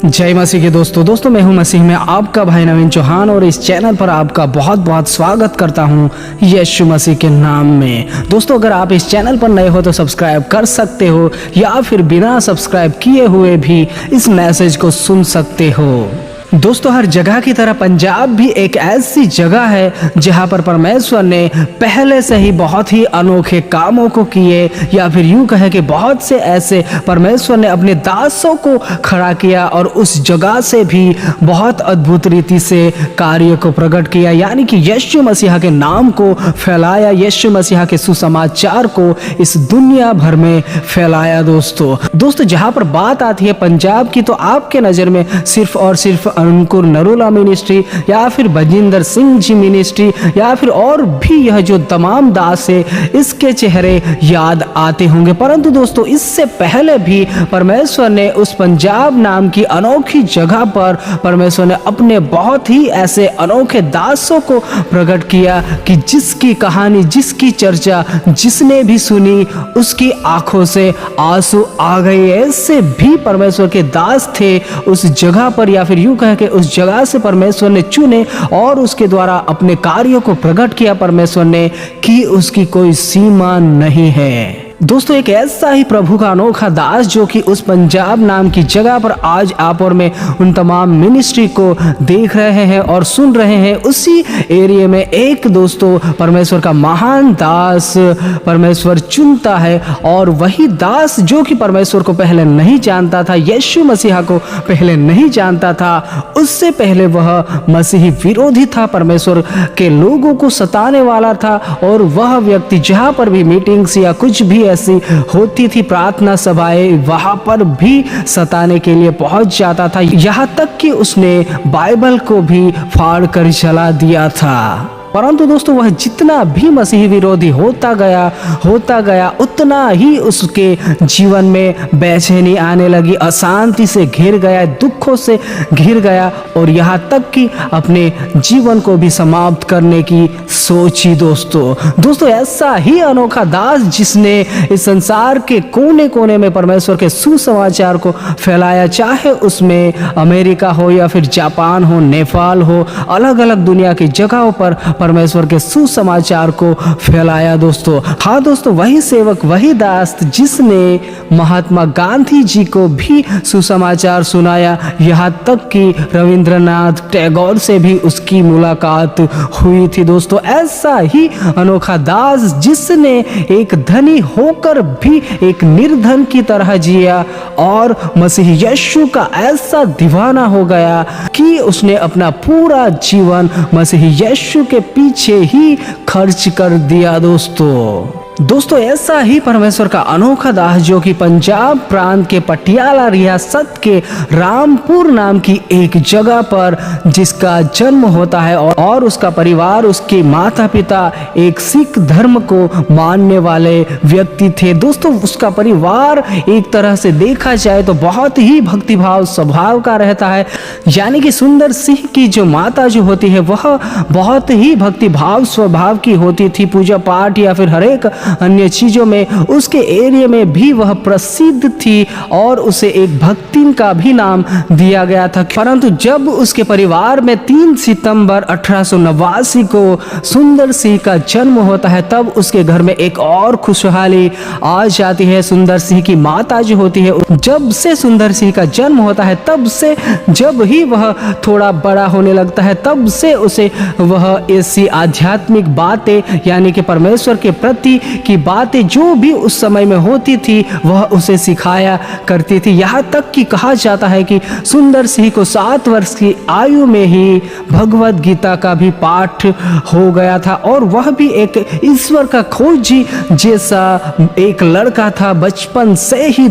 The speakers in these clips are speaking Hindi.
जय मसीह के दोस्तों मैं हूं मसीह में आपका भाई नवीन चौहान और इस चैनल पर आपका बहुत बहुत स्वागत करता हूं यीशु मसीह के नाम में। दोस्तों अगर आप इस चैनल पर नए हो तो सब्सक्राइब कर सकते हो या फिर बिना सब्सक्राइब किए हुए भी इस मैसेज को सुन सकते हो। दोस्तों हर जगह की तरह पंजाब भी एक ऐसी जगह है जहां पर परमेश्वर ने पहले से ही बहुत ही अनोखे कामों को किए, या फिर यूं कहे कि बहुत से ऐसे परमेश्वर ने अपने दासों को खड़ा किया और उस जगह से भी बहुत अद्भुत रीति से कार्य को प्रकट किया, यानी कि यीशु मसीह के नाम को फैलाया, यीशु मसीह के सुसमाचार को इस दुनिया भर में फैलाया। दोस्तों जहां पर बात आती है पंजाब की, तो आपके नज़र में सिर्फ और सिर्फ अंकुर नरूला मिनिस्ट्री या फिर बजिंदर सिंह जी मिनिस्ट्री या फिर और भी यह जो तमाम दास है इसके चेहरे याद आते होंगे। परंतु दोस्तों इससे पहले भी परमेश्वर ने उस पंजाब नाम की अनोखी जगह पर परमेश्वर ने अपने बहुत ही ऐसे अनोखे दासों को प्रकट किया कि जिसकी कहानी, जिसकी चर्चा जिसने भी सुनी उसकी आंखों से आंसू आ गए। ऐसे भी परमेश्वर के दास थे उस जगह पर, या फिर यूं कि उस जगह से परमेश्वर ने चुने और उसके द्वारा अपने कार्यों को प्रकट किया परमेश्वर ने कि उसकी कोई सीमा नहीं है। दोस्तों एक ऐसा ही प्रभु का अनोखा दास जो कि उस पंजाब नाम की जगह पर आज आप और मैं उन तमाम मिनिस्ट्री को देख रहे हैं और सुन रहे हैं, उसी एरिया में एक दोस्तों परमेश्वर का महान दास परमेश्वर चुनता है, और वही दास जो कि परमेश्वर को पहले नहीं जानता था, यीशु मसीह को पहले नहीं जानता था, उससे पहले वह मसीही विरोधी था, परमेश्वर के लोगों को सताने वाला था, और वह व्यक्ति जहाँ पर भी मीटिंग्स या कुछ भी ऐसी होती थी, प्रार्थना सभाएं, वहां पर भी सताने के लिए पहुंच जाता था, यहां तक कि उसने बाइबल को भी फाड़ कर जला दिया था। परंतु दोस्तों वह जितना भी मसीही विरोधी होता गया उतना ही उसके जीवन में बेचैनी आने लगी, अशांति से घिर गया, दुखों से घिर गया, और यहाँ तक कि अपने जीवन को भी समाप्त करने की सोची। दोस्तों ऐसा ही अनोखा दास जिसने इस संसार के कोने कोने में परमेश्वर के सुसमाचार को फैलाया, चाहे उसमें अमेरिका हो या फिर जापान हो, नेपाल हो, अलग अलग दुनिया की जगहों पर परमेश्वर के सुसमाचार को फैलाया। हाँ दोस्तों वही सेवक, वही दास जिसने महात्मा गांधी जी को भी सुसमाचार सुनाया, यहाँ तक कि रविंद्रनाथ टैगोर से भी उसकी मुलाकात हुई थी। दोस्तों ऐसा ही अनोखा दास जिसने एक धनी होकर भी एक निर्धन की तरह जिया, और मसीह यीशु का ऐसा दीवाना हो गया कि उसने अपना पूरा जीवन मसीह यीशु के पीछे ही खर्च कर दिया। दोस्तों ऐसा ही परमेश्वर का अनोखा दास जो कि पंजाब प्रांत के पटियाला रियासत के रामपुर नाम की एक जगह पर जिसका जन्म होता है, और उसका परिवार, उसके माता पिता एक सिख धर्म को मानने वाले व्यक्ति थे। दोस्तों उसका परिवार एक तरह से देखा जाए तो बहुत ही भक्तिभाव स्वभाव का रहता है, यानी कि सुंदर सिंह की जो माता जो होती है वह बहुत ही भक्तिभाव स्वभाव की होती थी, पूजा पाठ या फिर हर एक अन्य चीजों में उसके एरिया में भी वह प्रसिद्ध थी, और उसे एक भक्तिन का भी नाम दिया गया था। परंतु जब उसके परिवार में 3 सितंबर 1889 को सुंदर सिंह का जन्म होता है, तब उसके घर में एक और खुशहाली आ जाती है। सुंदर सिंह की माता जो होती है, जब से सुंदर सिंह का जन्म होता है तब से जब ही वह थोड़ा बड़ा होने लगता है, तब से उसे वह ऐसी आध्यात्मिक बातें, यानी कि परमेश्वर के प्रति की बातें जो भी उस समय में होती थी वह उसे सिखाया करती थी। यहाँ तक कि कहा जाता है कि सुंदर सिंह को 7 वर्ष की आयु में ही भगवत गीता का भी पाठ हो गया था, और वह भी एक ईश्वर का खोजी जैसा एक लड़का था बचपन से ही।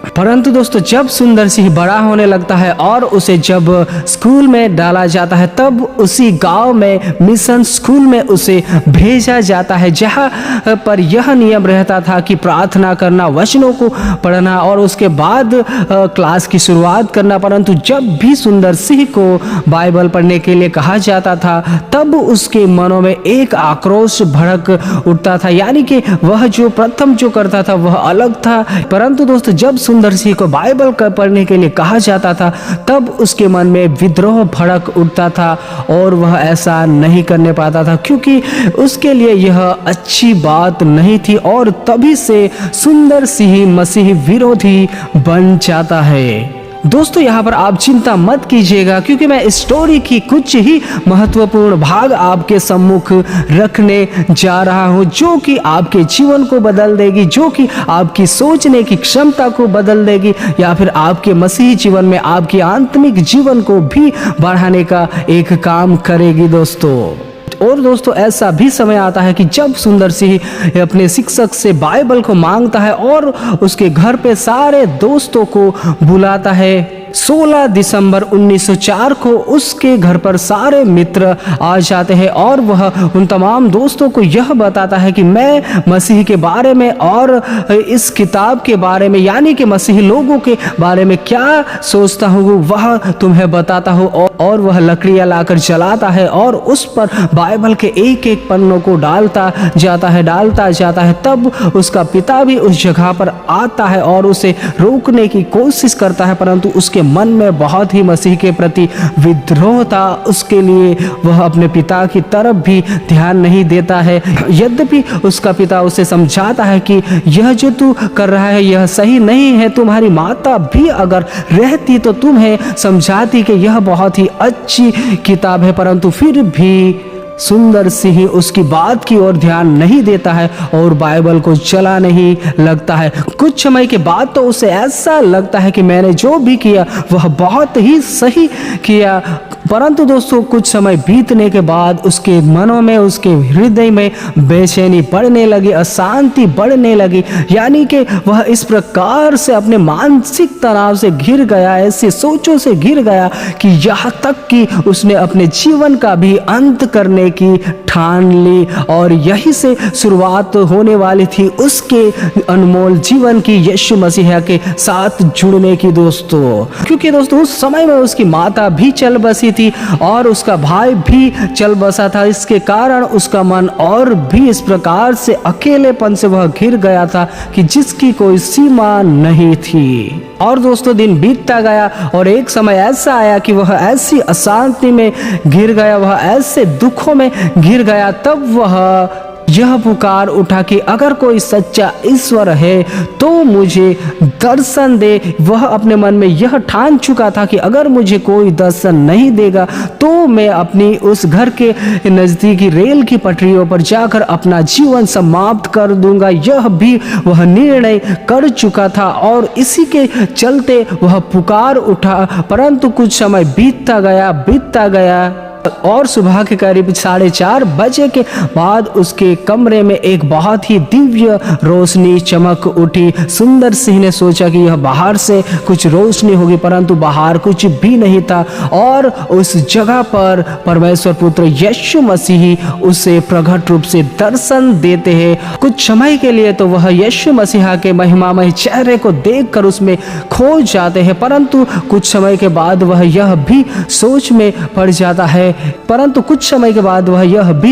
परंतु दोस्तों जब सुंदर सिंह बड़ा होने लगता है और उसे जब स्कूल में डाला जाता है, तब उसी गांव में मिशन स्कूल में उसे भेजा जाता है, जहां पर यह नियम रहता था कि प्रार्थना करना, वचनों को पढ़ना और उसके बाद क्लास की शुरुआत करना। परंतु जब भी सुंदर सिंह को बाइबल पढ़ने के लिए कहा जाता था, तब उसके मनों में एक आक्रोश भड़क उठता था, यानी कि वह जो प्रथम जो करता था वह अलग था। परंतु दोस्तों जब सुंदर सिंह को बाइबल पढ़ने के लिए कहा जाता था तब उसके मन में विद्रोह भड़क उठता था और वह ऐसा नहीं करने पाता था, क्योंकि उसके लिए यह अच्छी बात नहीं थी और तभी से सुंदर सिंह मसीह विरोधी बन जाता है। दोस्तों यहाँ पर आप चिंता मत कीजिएगा, क्योंकि मैं इस स्टोरी की कुछ ही महत्वपूर्ण भाग आपके सम्मुख रखने जा रहा हूँ, जो कि आपके जीवन को बदल देगी, जो कि आपकी सोचने की क्षमता को बदल देगी, या फिर आपके मसीही जीवन में आपकी आत्मिक जीवन को भी बढ़ाने का एक काम करेगी दोस्तों। और दोस्तों ऐसा भी समय आता है कि जब सुंदर सिंह अपने शिक्षक से बाइबल को मांगता है और उसके घर पे सारे दोस्तों को बुलाता है। 16 दिसंबर 1904 को उसके घर पर सारे मित्र आ जाते हैं और वह उन तमाम दोस्तों को यह बताता है कि मैं मसीह के बारे में और इस किताब के बारे में, यानी कि मसीही लोगों के बारे में क्या सोचता हूँ वह तुम्हें बताता हूँ। और वह लकड़ियाँ लाकर जलाता है और उस पर बाइबल के एक एक पन्नों को डालता जाता है। तब उसका पिता भी उस जगह पर आता है और उसे रोकने की कोशिश करता है, परंतु उसके मन में बहुत ही मसीह के प्रति विद्रोह था। उसके लिए वह अपने पिता की तरफ भी ध्यान नहीं देता है। यद्यपि उसका पिता उसे समझाता है कि यह जो तू कर रहा है यह सही नहीं है, तुम्हारी माता भी अगर रहती तो तुम्हें समझाती कि यह बहुत ही अच्छी किताब है, परंतु फिर भी सुंदर सिंह उसकी बात की ओर ध्यान नहीं देता है और बाइबल को चलाने ही लगता है। कुछ समय के बाद तो उसे ऐसा लगता है कि मैंने जो भी किया वह बहुत ही सही किया, परंतु दोस्तों कुछ समय बीतने के बाद उसके मनों में, उसके हृदय में बेचैनी बढ़ने लगी, अशांति बढ़ने लगी, यानी कि वह इस प्रकार से अपने मानसिक तनाव से घिर गया, ऐसे सोचों से घिर गया कि यहाँ तक कि उसने अपने जीवन का भी अंत करने की ठान ली। और यही से शुरुआत होने वाली थी उसके अनमोल जीवन की यीशु मसीह के साथ जुड़ने की दोस्तों। क्योंकि दोस्तों उस समय में उसकी माता भी चल बसी थी और उसका भाई भी चल बसा था। इसके कारण उसका मन और भी इस प्रकार से अकेलेपन से वह घिर गया था कि जिसकी कोई सीमा नहीं थी। और दोस्तों दिन बीतता गया और एक समय ऐसा आया कि वह ऐसी अशांति में घिर गया, वह ऐसे दुखों में घिर गया, तब वह यह पुकार उठा कि अगर कोई सच्चा ईश्वर है तो मुझे दर्शन दे। वह अपने मन में यह ठान चुका था कि अगर मुझे कोई दर्शन नहीं देगा तो मैं अपनी उस घर के नज़दीकी रेल की पटरियों पर जाकर अपना जीवन समाप्त कर दूंगा। यह भी वह निर्णय कर चुका था और इसी के चलते वह पुकार उठा। परंतु कुछ समय बीतता गया और सुबह के करीब 4:30 बजे के बाद उसके कमरे में एक बहुत ही दिव्य रोशनी चमक उठी। सुंदर सिंह ने सोचा कि यह बाहर से कुछ रोशनी होगी, परंतु बाहर कुछ भी नहीं था और उस जगह पर परमेश्वर पुत्र यीशु मसीह उसे प्रकट रूप से दर्शन देते हैं। कुछ समय के लिए तो वह यीशु मसीह के महिमामय चेहरे को देखकर उसमें खो जाते हैं, परंतु कुछ समय के बाद वह यह भी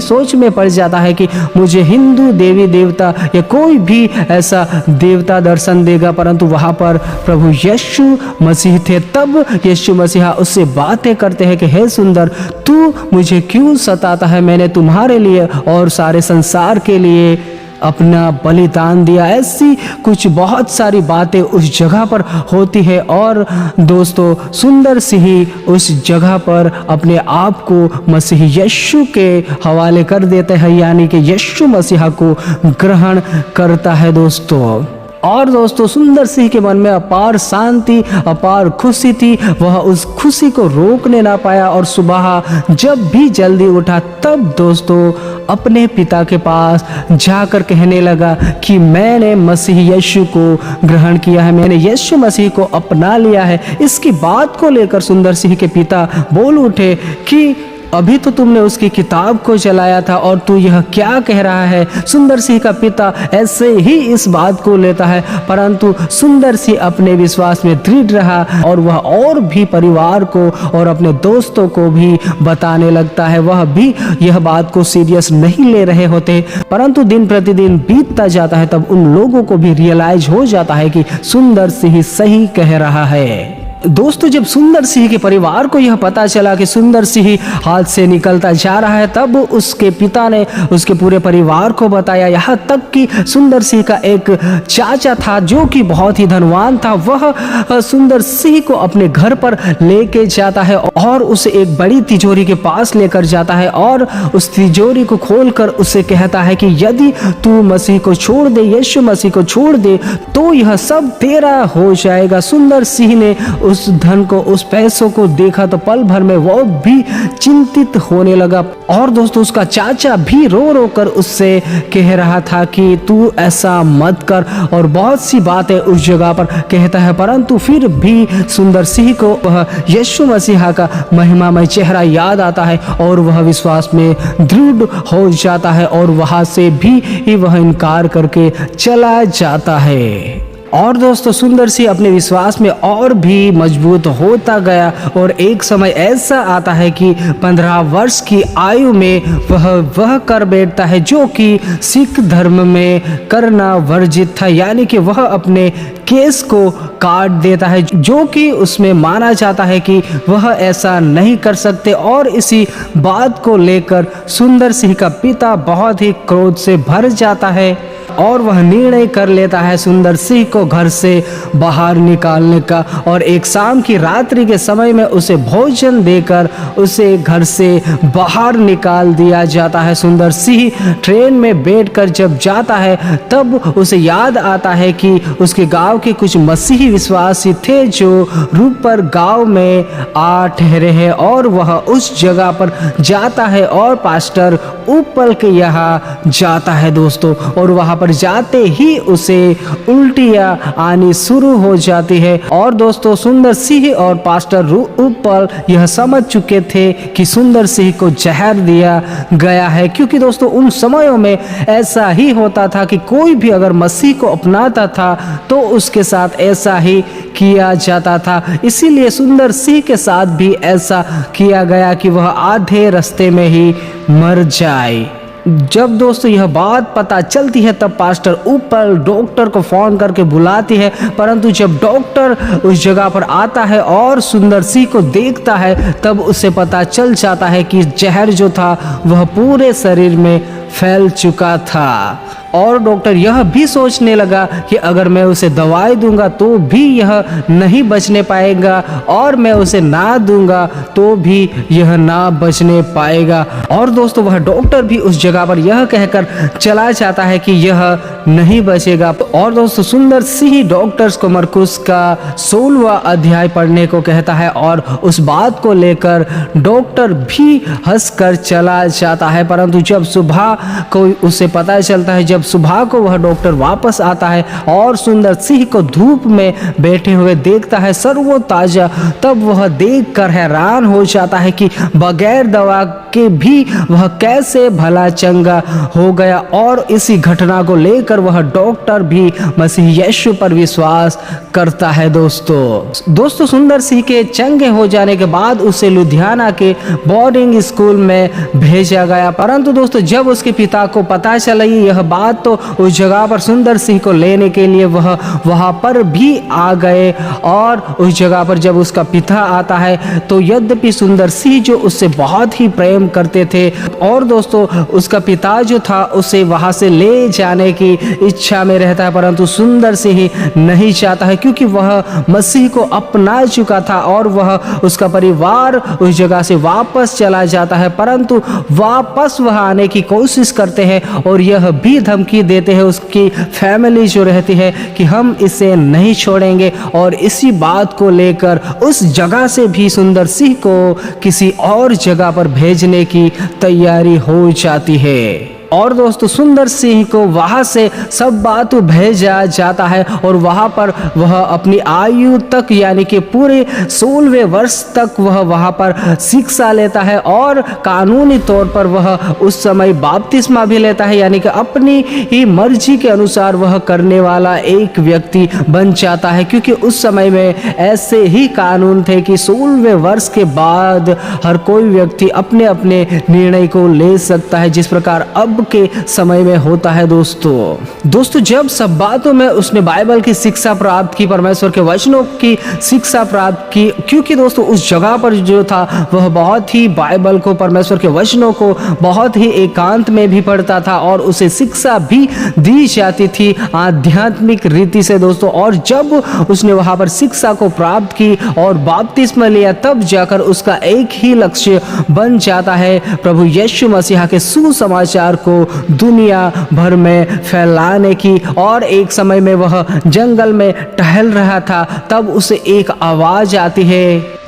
सोच में पड़ जाता है कि मुझे हिंदू देवी देवता या कोई भी ऐसा देवता दर्शन देगा, परंतु वहां पर प्रभु यीशु मसीह थे। तब यीशु मसीह उससे बातें करते हैं कि हे सुंदर, तू मुझे क्यों सताता है? मैंने तुम्हारे लिए और सारे संसार के लिए अपना बलिदान दिया। ऐसी कुछ बहुत सारी बातें उस जगह पर होती है और दोस्तों सुंदर सिंह उस जगह पर अपने आप को मसीह यीशु के हवाले कर देते हैं, यानी कि यीशु मसीह को ग्रहण करता है दोस्तों। और दोस्तों सुंदर सिंह के मन में अपार शांति, अपार खुशी थी। वह उस खुशी को रोकने ना पाया और सुबह जब भी जल्दी उठा तब दोस्तों अपने पिता के पास जाकर कहने लगा कि मैंने मसीह यीशु को ग्रहण किया है, मैंने यीशु मसीह को अपना लिया है। इसकी बात को लेकर सुंदर सिंह के पिता बोल उठे कि अभी तो तुमने उसकी किताब को जलाया था और तू यह क्या कह रहा है। सुंदर सिंह का पिता ऐसे ही इस बात को लेता है, परंतु सुंदर सिंह अपने विश्वास में दृढ़ रहा और वह और भी परिवार को और अपने दोस्तों को भी बताने लगता है। वह भी यह बात को सीरियस नहीं ले रहे होते, परंतु दिन प्रतिदिन बीतता जाता है तब उन लोगों को भी रियलाइज हो जाता है कि सुंदर सिंह सही कह रहा है। दोस्तों, जब सुंदर सिंह के परिवार को यह पता चला कि सुंदर सिंह हाथ से निकलता जा रहा है, तब उसके पिता ने उसके पूरे परिवार को बताया। यहाँ तक कि सुंदर सिंह का एक चाचा था जो कि बहुत ही धनवान था। वह सुंदर सिंह को अपने घर पर लेके जाता है और उसे एक बड़ी तिजोरी के पास लेकर जाता है और उस तिजोरी को खोलकर उसे कहता है कि यदि तू मसीह को छोड़ दे, यीशु मसीह को छोड़ दे, तो यह सब तेरा हो जाएगा। सुंदर सिंह ने उस धन को, उस पैसों को देखा तो पल भर में वो भी चिंतित होने लगा। और दोस्तों, उसका चाचा भी रो रो कर उससे कह रहा था कि तू ऐसा मत कर, और बहुत सी बातें उस जगह पर कहता है, परंतु फिर भी सुंदर सिंह को वह यीशु मसीहा का महिमामय चेहरा याद आता है और वह विश्वास में दृढ़ हो जाता है और वहां से भी वह इनकार करके चला जाता है। और दोस्तों, सुंदर सिंह अपने विश्वास में और भी मजबूत होता गया और एक समय ऐसा आता है कि 15 वर्ष की आयु में वह कर बैठता है जो कि सिख धर्म में करना वर्जित था, यानी कि वह अपने केस को काट देता है, जो कि उसमें माना जाता है कि वह ऐसा नहीं कर सकते। और इसी बात को लेकर सुंदर सिंह का पिता बहुत ही क्रोध से भर जाता है और वह निर्णय कर लेता है सुंदर सिंह को घर से बाहर निकालने का, और एक शाम की रात्रि के समय में उसे भोजन देकर उसे घर से बाहर निकाल दिया जाता है। सुंदर सिंह ट्रेन में बैठकर जब जाता है तब उसे याद आता है कि उसके गांव के कुछ मसीही विश्वासी थे जो रूपर गांव में आ ठहरे हैं, और वह उस जगह पर जाता है और पास्टर उपल के यहाँ जाता है दोस्तों, और वहाँ पर जाते ही उसे उल्टियाँ आनी शुरू हो जाती है। और दोस्तों, सुंदर सिंह और पास्टर उपल यह समझ चुके थे कि सुंदर सिंह को जहर दिया गया है, क्योंकि दोस्तों उन समयों में ऐसा ही होता था कि कोई भी अगर मसीह को अपनाता था तो उसके साथ ऐसा ही किया जाता था। इसीलिए सुंदर सिंह के साथ भी ऐसा किया गया कि वह आधे रास्ते में ही मर जाए। जब दोस्तों यह बात पता चलती है तब पास्टर ऊपर डॉक्टर को फोन करके बुलाती है, परंतु जब डॉक्टर उस जगह पर आता है और सुंदर सिंह को देखता है तब उसे पता चल जाता है कि जहर जो था वह पूरे शरीर में फैल चुका था। और डॉक्टर यह भी सोचने लगा कि अगर मैं उसे दवाई दूंगा तो भी यह नहीं बचने पाएगा, और मैं उसे ना दूंगा तो भी यह ना बचने पाएगा। और दोस्तों, वह डॉक्टर भी उस जगह पर यह कहकर चला जाता है कि यह नहीं बचेगा। और दोस्तों, सुंदर सिंह डॉक्टर्स को मरकुस का 16वां अध्याय पढ़ने को कहता है और उस बात को लेकर डॉक्टर भी हंसकर चला जाता है। परंतु जब सुबह को उसे पता चलता है, जब सुबह को वह डॉक्टर वापस आता है और सुंदर सिंह को धूप में बैठे हुए देखता है सर्वताजा, तब वह देखकर हैरान हो जाता है कि बगैर दवा के भी वह कैसे भला चंगा हो गया। और इसी घटना को लेकर वह डॉक्टर भी मसीह यीशु पर विश्वास करता है। दोस्तों, सुंदर सिंह के चंगे हो जाने के बाद उसे लुधियाना के बोर्डिंग स्कूल में भेजा गया, परंतु दोस्तों जब उसके पिता को पता चला यह बात तो उस जगह पर सुंदर सिंह को लेने के लिए वह वहां पर भी आ गए। और उस जगह पर जब उसका पिता आता है तो यद्यपि सुंदर सिंह जो उससे बहुत ही प्रेम करते थे, और दोस्तों उसका पिता जो था उसे वहां से ले जाने की इच्छा में रहता है, परंतु सुंदर सिंह नहीं चाहता है क्योंकि वह मसीह को अपना चुका था और वह उसका परिवार उस जगह से वापस चला जाता है। परंतु वापस वह आने की कोशिश करते हैं और यह भी धमकी देते हैं उसकी फैमिली जो रहती है कि हम इसे नहीं छोड़ेंगे, और इसी बात को लेकर उस जगह से भी सुंदर सिंह को किसी और जगह पर भेजने की तैयारी हो जाती है। और दोस्तों सुंदर सिंह को वहां से सब बात भेजा जाता है और वहां पर वह अपनी आयु तक यानी कि पूरे 16वें वर्ष तक वह वहां पर शिक्षा लेता है और कानूनी तौर पर वह उस समय बपतिस्मा भी लेता है, यानी कि अपनी ही मर्जी के अनुसार वह करने वाला एक व्यक्ति बन जाता है, क्योंकि उस समय में ऐसे ही कानून थे कि 16वें वर्ष के बाद हर कोई व्यक्ति अपने अपने निर्णय को ले सकता है, जिस प्रकार अब के समय में होता है। दोस्तों जब सब बातों में उसने बाइबल की शिक्षा प्राप्त की, परमेश्वर के वचनों की शिक्षा प्राप्त की, क्योंकि दोस्तों उस जगह पर जो था वह बहुत ही बाइबल को, परमेश्वर के वचनों को बहुत ही एकांत में भी पढ़ता था और उसे शिक्षा भी दी जाती थी आध्यात्मिक रीति से दोस्तों। और जब उसने वहां पर शिक्षा को प्राप्त की और बपतिस्मा लिया, तब जाकर उसका एक ही लक्ष्य बन जाता है प्रभु यीशु मसीह के सुसमाचार को दुनिया भर में फैलाने की। और एक समय में वह जंगल में टहल रहा था, तब उसे एक आवाज आती है,